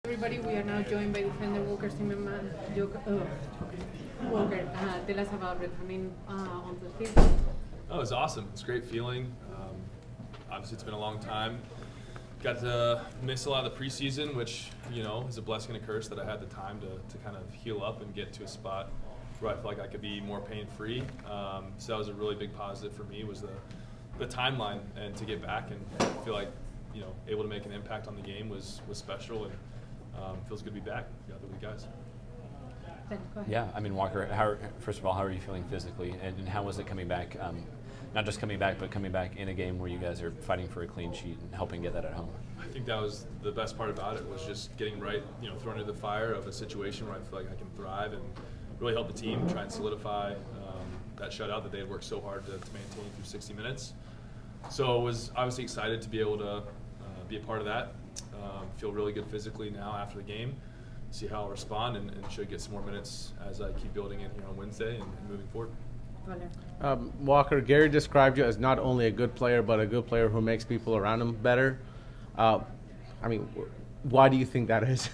Everybody, we are now joined by defender Walker Zimmerman. Walker, tell us about returning onto the field. Oh, it was awesome. It's a great feeling. Obviously, it's been a long time. Got to miss a lot of the preseason, which, is a blessing and a curse that I had the time to kind of heal up and get to a spot where I feel like I could be more pain-free. So that was a really big positive for me, was the timeline, and to get back and feel like, able to make an impact on the game was special, and feels good to be back with the guys. Yeah, Walker, first of all, how are you feeling physically, and how was it coming back? Not just coming back, but coming back in a game where you guys are fighting for a clean sheet and helping get that at home. I think that was the best part about it, was just getting right, thrown into the fire of a situation where I feel like I can thrive and really help the team try and solidify that shutout that they had worked so hard to maintain through 60 minutes. So I was obviously excited to be able to be a part of that. Feel really good physically now after the game. See how I'll respond, and should get some more minutes as I keep building it here on Wednesday and moving forward. Walker, Gary described you as not only a good player, but a good player who makes people around him better. Why do you think that is?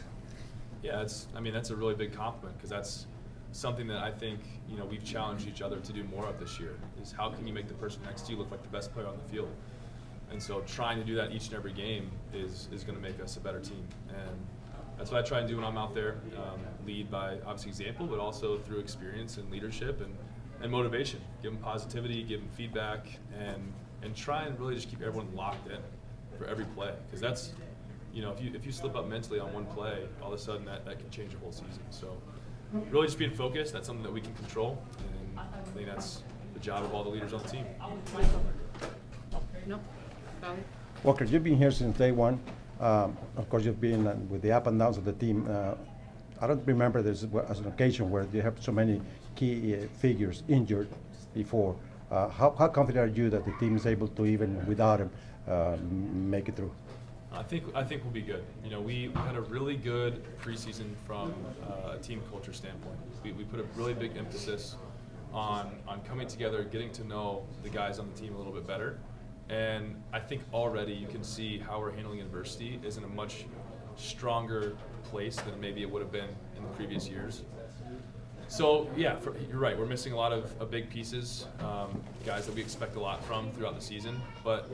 Yeah, that's a really big compliment, because that's something that I think we've challenged each other to do more of this year, is how can you make the person next to you look like the best player on the field. And so trying to do that each and every game is going to make us a better team. And that's what I try and do when I'm out there, lead by obviously example, but also through experience and leadership and motivation. Give them positivity, give them feedback, and try and really just keep everyone locked in for every play. Because that's, if you slip up mentally on one play, all of a sudden that can change your whole season. So really just being focused, that's something that we can control. And I think that's the job of all the leaders on the team. No. Walker, you've been here since day one. Of course, you've been with the up and downs of the team. I don't remember there's as an occasion where you have so many key figures injured before. How confident are you that the team is able to, even without him, make it through? I think we'll be good. We had a really good preseason from a team culture standpoint. We put a really big emphasis on coming together, getting to know the guys on the team a little bit better. And I think already you can see how we're handling adversity is in a much stronger place than maybe it would have been in the previous years. So yeah, you're right. We're missing a lot of big pieces, guys that we expect a lot from throughout the season. But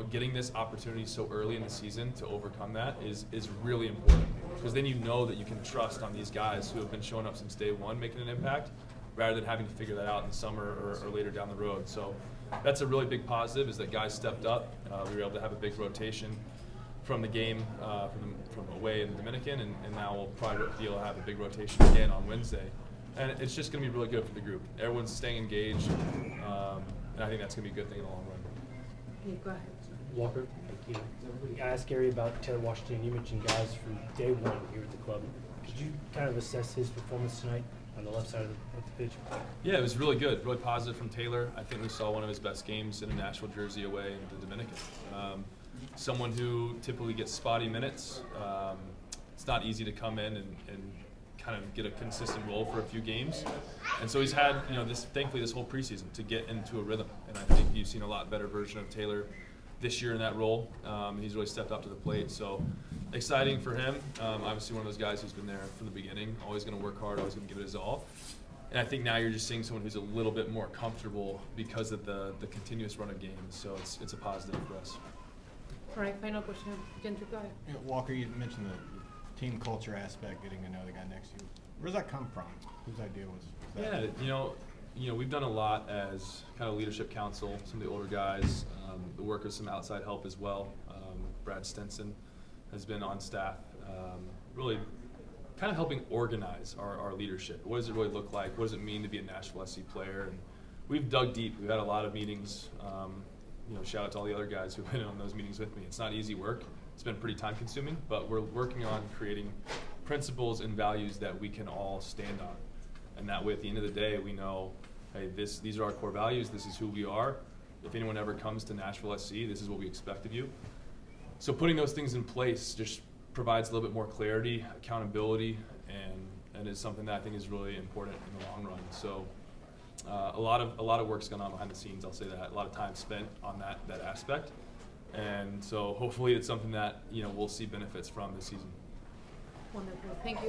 getting this opportunity so early in the season to overcome that is really important, because then that you can trust on these guys who have been showing up since day one, making an impact, rather than having to figure that out in the summer or later down the road. So that's a really big positive, is that guys stepped up. We were able to have a big rotation from the game from away in the Dominican, and now we'll probably be able to have a big rotation again on Wednesday. And it's just going to be really good for the group. Everyone's staying engaged, and I think that's going to be a good thing in the long run. Yeah, go ahead. Walker, thank you. I asked Gary about Taylor Washington. You mentioned guys from day one here at the club. Could you kind of assess his performance tonight on the left side of the pitch? Yeah, it was really good, really positive from Taylor. I think we saw one of his best games in a Nashville jersey away in the Dominican. Someone who typically gets spotty minutes. It's not easy to come in and kind of get a consistent role for a few games. And so he's had, thankfully this whole preseason to get into a rhythm. And I think you've seen a lot better version of Taylor this year in that role. He's really stepped up to the plate. So exciting for him. Obviously one of those guys who's been there from the beginning, always going to work hard, always going to give it his all. And I think now you're just seeing someone who's a little bit more comfortable because of the continuous run of games. So it's a positive for us. All right, final question. Gentry, go ahead. Yeah, Walker, you mentioned the team culture aspect, getting to know the guy next to you. Where does that come from? Whose idea was that? Yeah, we've done a lot as kind of leadership council, some of the older guys, the work with some outside help as well. Brad Stenson has been on staff, really kind of helping organize our leadership. What does it really look like? What does it mean to be a Nashville SC player? And we've dug deep. We've had a lot of meetings. Shout out to all the other guys who've been on those meetings with me. It's not easy work. It's been pretty time consuming, but we're working on creating principles and values that we can all stand on. And that way, at the end of the day, we know, hey, these are our core values, this is who we are. If anyone ever comes to Nashville SC, this is what we expect of you. So putting those things in place just provides a little bit more clarity, accountability, and is something that I think is really important in the long run. So a lot of work's gone on behind the scenes, I'll say that. A lot of time spent on that aspect. And so hopefully it's something that we'll see benefits from this season. Wonderful. Thank you.